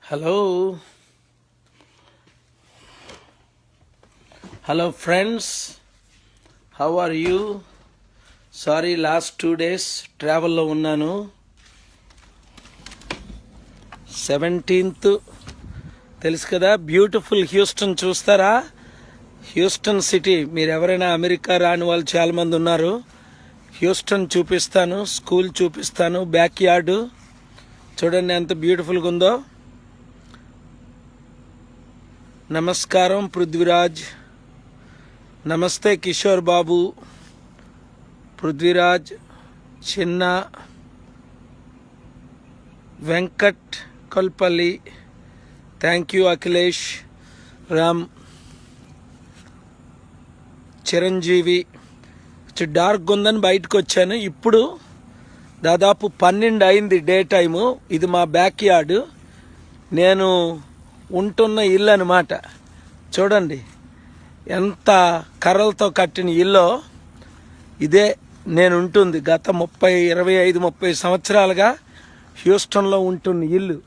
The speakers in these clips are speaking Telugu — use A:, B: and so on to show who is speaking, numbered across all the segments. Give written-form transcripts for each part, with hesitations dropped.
A: Hello friends, how are you? Sorry, last 2 days travel lo unnanu. 17th తెలుసు కదా, బ్యూటిఫుల్ హ్యూస్టన్ చూస్తారా? హ్యూస్టన్ సిటీ, మీరు ఎవరైనా అమెరికా రాని వాళ్ళు చాలా మంది ఉన్నారు. హ్యూస్టన్ చూపిస్తాను, స్కూల్ చూపిస్తాను, బ్యాక్ యార్డ్ చూడండి ఎంత బ్యూటిఫుల్గా ఉందో. నమస్కారం పృథ్వీరాజ్, నమస్తే Kishore Babu, Prithviraj, Chinna, Venkat Kolpalli, thank you Akhilesh, Ram, Chiranjeevi. Dark ఉందని బయటకు వచ్చాను. ఇప్పుడు దాదాపు 12 అయింది డే టైము. ఇది మా బ్యాక్ యార్డ్, నేను ఉంటున్న ఇల్లు అనమాట. చూడండి ఎంత కర్రలతో కట్టిన ఇల్లు. ఇదే నేను ఉంటుంది గత 25-30 సంవత్సరాలుగా హ్యూస్టన్లో ఉంటున్న ఇల్లు.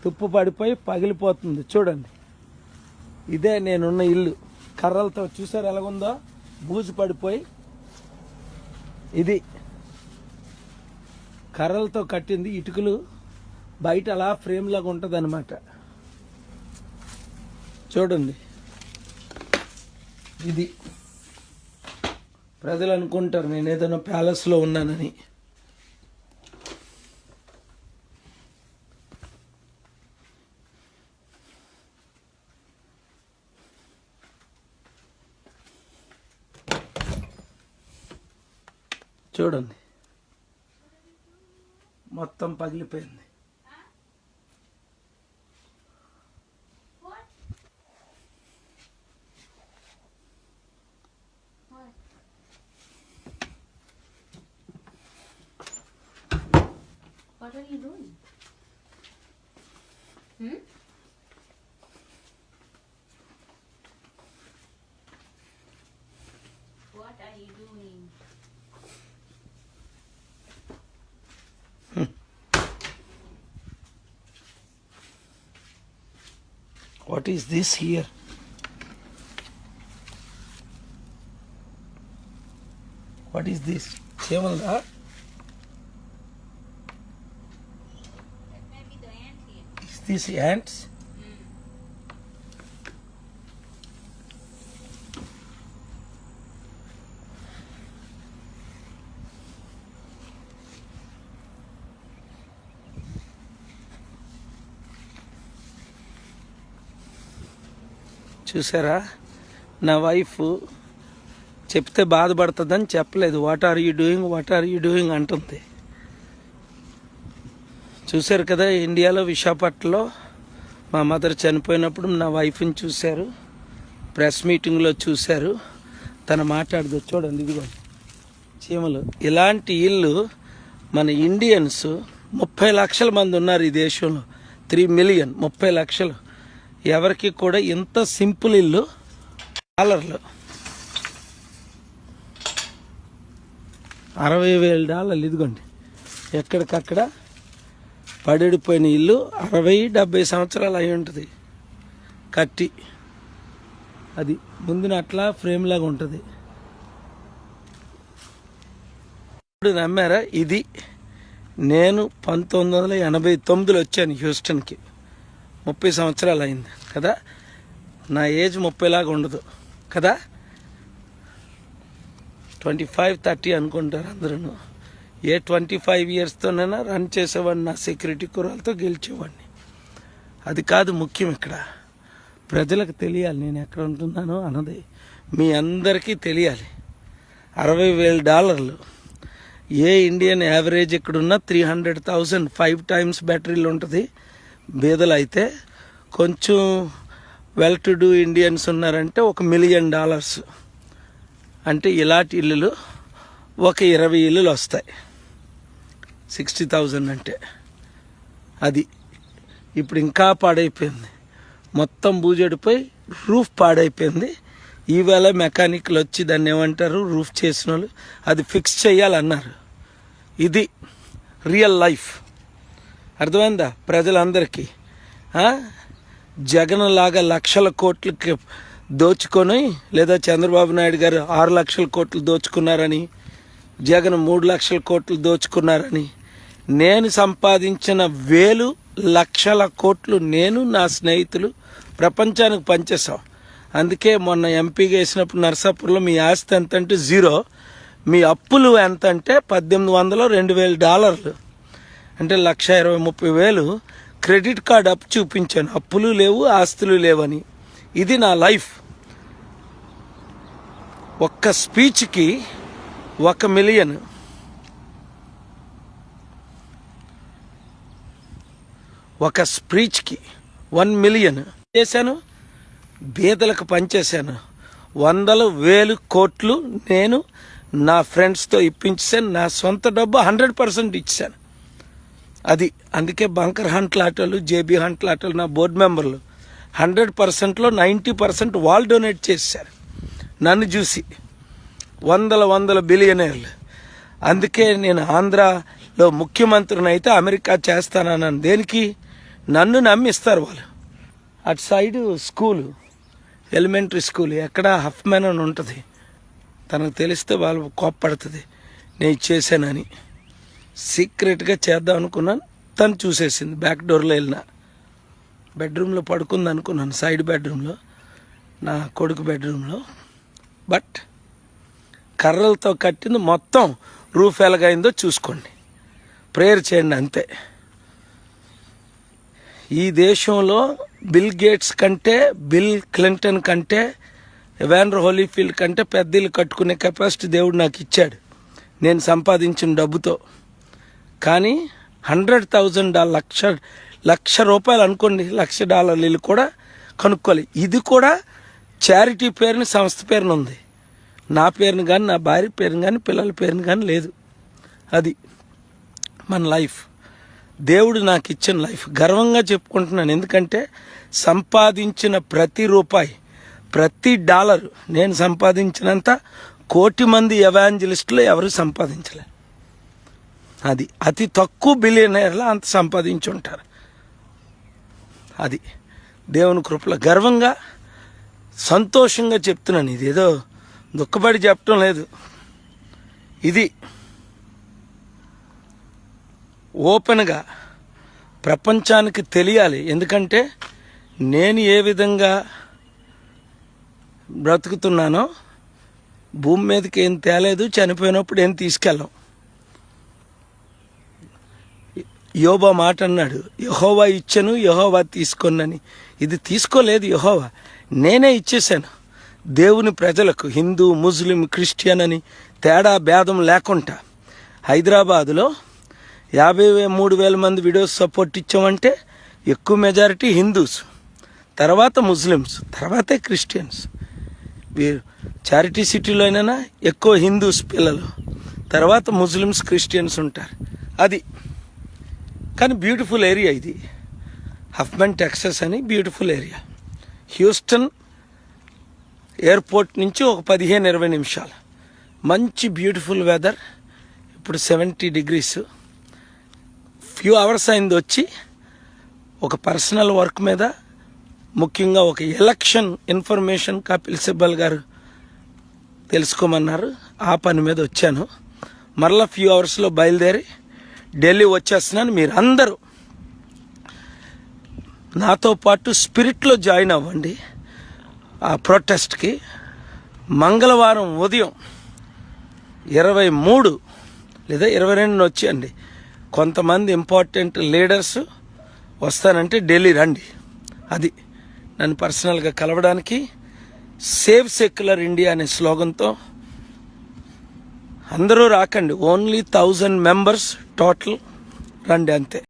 A: తుప్పు పడిపోయి పగిలిపోతుంది చూడండి. ఇదే నేనున్న ఇల్లు, కర్రలతో చూసారు ఎలాగుందో, బూజు పడిపోయి. ఇది కర్రలతో కట్టింది, ఇటుకలు బయట అలా ఫ్రేమ్ లాగా ఉంటుంది అనమాట. చూడండి, ఇది ప్రజలు అనుకుంటారు నేను ఏదైనా ప్యాలెస్లో ఉన్నానని. చూడండి మొత్తం పగిలిపోయింది.
B: What are you doing? What are you doing?
A: What is this here? What is this? Chemalda?
B: That may be the ant here.
A: Is this ants? చూసారా, నా వైఫ్ చెప్తే బాధపడుతుందని చెప్పలేదు. వాట్ ఆర్ యూ డూయింగ్ అంటుంది. చూశారు కదా, ఇండియాలో విశాఖపట్నంలో మా మదర్ చనిపోయినప్పుడు నా వైఫ్ని చూశారు, ప్రెస్ మీటింగ్లో చూశారు. తను మాట్లాడదు చూడండి, ఇదిగో చీమలు. ఇలాంటి ఇల్లు మన ఇండియన్స్ 30 లక్షల మంది ఉన్నారు ఈ దేశంలో. 3 మిలియన్, 30 లక్షలు. ఎవరికి కూడా ఇంత సింపుల్ ఇల్లు $60,000, $60,000. ఇదిగోండి ఎక్కడికక్కడ పడిపోయిన ఇల్లు. 60-70 సంవత్సరాలు అయి ఉంటుంది కట్టి. అది ముందున అట్లా ఫ్రేమ్ లాగా ఉంటుంది. ఇప్పుడు నమ్మారా, ఇది నేను 1989లో వచ్చాను హ్యూస్టన్కి. 30 సంవత్సరాలు అయింది కదా. నా ఏజ్ 30 లాగా ఉండదు కదా, 25-30 అనుకుంటారు అందరూ. ఏ 25 ఇయర్స్తోనైనా రన్ చేసేవాడిని, నా సెక్యూరిటీ కుర్రాలతో గెలిచేవాడిని. అది కాదు ముఖ్యం. ఇక్కడ ప్రజలకు తెలియాలి నేను ఎక్కడ ఉంటున్నానో అన్నది మీ అందరికీ తెలియాలి. $60,000. ఏ ఇండియన్ యావరేజ్ ఇక్కడున్నా 300,000, 5 టైమ్స్ బ్యాటరీలు ఉంటుంది. బీదలు అయితే కొంచెం వెల్ టు డూ ఇండియన్స్ ఉన్నారంటే $1 మిలియన్. అంటే ఇలాంటి ఇల్లులు ఒక 20 ఇల్లులు వస్తాయి. 60,000 అంటే అది. ఇప్పుడు ఇంకా పాడైపోయింది, మొత్తం బూజడిపోయి రూఫ్ పాడైపోయింది. ఈవేళ మెకానిక్లు వచ్చి దాన్ని ఏమంటారు, రూఫ్ చేసిన వాళ్ళు అది ఫిక్స్ చేయాలన్నారు. ఇది రియల్ లైఫ్. అర్థమైందా ప్రజలందరికీ? జగన్ లాగా లక్షల కోట్లకి దోచుకొని, లేదా చంద్రబాబు నాయుడు గారు 6 లక్షల కోట్లు దోచుకున్నారని, జగన్ 3 లక్షల కోట్లు దోచుకున్నారని, నేను సంపాదించిన వేలు లక్షల కోట్లు నేను నా స్నేహితులు ప్రపంచానికి పంచేసాం. అందుకే మొన్న ఎంపీగా వేసినప్పుడు నర్సాపూర్లో మీ ఆస్తి ఎంత అంటే 0, మీ అప్పులు ఎంత అంటే $1800 $2000 అంటే 1,20,30,000 క్రెడిట్ కార్డ్ అప్పు చూపించాను. అప్పులు లేవు, ఆస్తులు లేవని. ఇది నా లైఫ్. ఒక్క స్పీచ్కి 1 మిలియన్, ఒక స్పీచ్కి 1 మిలియన్ చేశాను. బీదలకు పనిచేశాను. 100,000 కోట్లు నేను నా ఫ్రెండ్స్తో ఇప్పించాను. నా సొంత డబ్బు 100% ఇచ్చాను. అది అందుకే బంకర్ హంట్లాటలు, జేబీ హంట్లాటలు నా బోర్డు మెంబర్లు 100%లో 90% వాళ్ళు డొనేట్ చేశారు నన్ను చూసి. వందల బిలియనర్లు. అందుకే నేను ఆంధ్రాలో ముఖ్యమంత్రిని అయితే అమెరికా చేస్తానన్నాను. దేనికి? నన్ను నమ్మిస్తారు వాళ్ళు. అటు సైడు స్కూలు, ఎలిమెంటరీ స్కూల్ ఎక్కడ హఫ్మెన్ అని ఉంటుంది. తనకు తెలిస్తే వాళ్ళు కోప్పడుతుంది నేను చేశానని. సీక్రెట్గా చేద్దాం అనుకున్నాను. తను చూసేసింది. బ్యాక్ డోర్లో వెళ్ళిన బెడ్రూమ్లో పడుకుంది అనుకున్నాను, సైడ్ బెడ్రూమ్లో, నా కొడుకు బెడ్రూమ్లో. బట్ కర్రలతో కట్టింది మొత్తం రూఫ్ ఎలాగైందో చూసుకోండి, ప్రేయర్ చేయండి అంతే. ఈ దేశంలో బిల్ గేట్స్ కంటే, బిల్ క్లింటన్ కంటే, ఎవాండర్ హోలీఫీల్డ్ కంటే పెద్ద ఇల్లు కట్టుకునే కెపాసిటీ దేవుడు నాకు ఇచ్చాడు నేను సంపాదించిన డబ్బుతో. కానీ $100,000 లక్ష రూపాయలు అనుకోండి, $1,00,000 ఇల్లు కూడా కనుక్కోవాలి. ఇది కూడా చారిటీ పేరుని, సంస్థ పేరుని ఉంది. నా పేరుని కానీ, నా భార్య పేరుని కానీ, పిల్లల పేరుని కానీ లేదు. అది మన లైఫ్. దేవుడు నాకు ఇచ్చిన లైఫ్ గర్వంగా చెప్పుకుంటున్నాను. ఎందుకంటే సంపాదించిన ప్రతి రూపాయి, ప్రతి డాలర్ నేను సంపాదించినంత 1,000,000 మంది ఎవాంజలిస్టులు ఎవరు సంపాదించలేరు. అది అతి తక్కువ బిలియనర్లు అంత సంపాదించి ఉంటారు. అది దేవుని కృపలో గర్వంగా, సంతోషంగా చెప్తున్నాను. ఇది ఏదో దుఃఖపడి చెప్పడం లేదు. ఇది ఓపెన్గా ప్రపంచానికి తెలియాలి. ఎందుకంటే నేను ఏ విధంగా బ్రతుకుతున్నానో భూమి మీదకి ఏం తేలేదు, చనిపోయినప్పుడు ఏం తీసుకెళ్ళాం. యోబా మాట అన్నాడు, యెహోవా ఇచ్చెను, యెహోవా తీసుకొనని. ఇది తీసుకోలేదు యెహోవా, నేనే ఇచ్చేసాను దేవుని ప్రజలకు. హిందూ, ముస్లిం, క్రిస్టియన్ అని తేడా భేదం లేకుండా హైదరాబాదులో 53,000 మంది వీడియోస్ సపోర్ట్ ఇచ్చామంటే ఎక్కువ మెజారిటీ హిందూస్, తర్వాత ముస్లిమ్స్, తర్వాతే క్రిస్టియన్స్. వీరు చారిటీ సిటీలో అయినా ఎక్కువ హిందూస్ పిల్లలు, తర్వాత ముస్లిమ్స్, క్రిస్టియన్స్ ఉంటారు. అది కానీ బ్యూటిఫుల్ ఏరియా ఇది. హఫ్మన్ టెక్సస్ అని బ్యూటిఫుల్ ఏరియా. హ్యూస్టన్ ఎయిర్పోర్ట్ నుంచి ఒక 15-20 నిమిషాలు. మంచి బ్యూటిఫుల్ వెదర్. ఇప్పుడు 70 degrees. ఫ్యూ అవర్స్ అయింది వచ్చి. ఒక పర్సనల్ వర్క్ మీద, ముఖ్యంగా ఒక ఎలక్షన్ ఇన్ఫర్మేషన్ కపిల్ సిబ్బల్ గారు తెలుసుకోమన్నారు. ఆ పని మీద వచ్చాను. మరలా ఫ్యూ అవర్స్లో బయలుదేరి ఢిల్లీ వచ్చేస్తున్నాను. మీరు అందరూ నాతో పాటు స్పిరిట్లో జాయిన్ అవ్వండి ఆ ప్రొటెస్ట్కి. మంగళవారం ఉదయం 23 లేదా 22 వచ్చేయండి. కొంతమంది ఇంపార్టెంట్ లీడర్స్ వస్తానంటే ఢిల్లీ రండి. అది నన్ను పర్సనల్గా కలవడానికి. సేవ్ సెక్యులర్ ఇండియా అనే స్లోగన్తో అందరూ రాకండి. ఓన్లీ 1000 members టోటల్ రండి అంతే.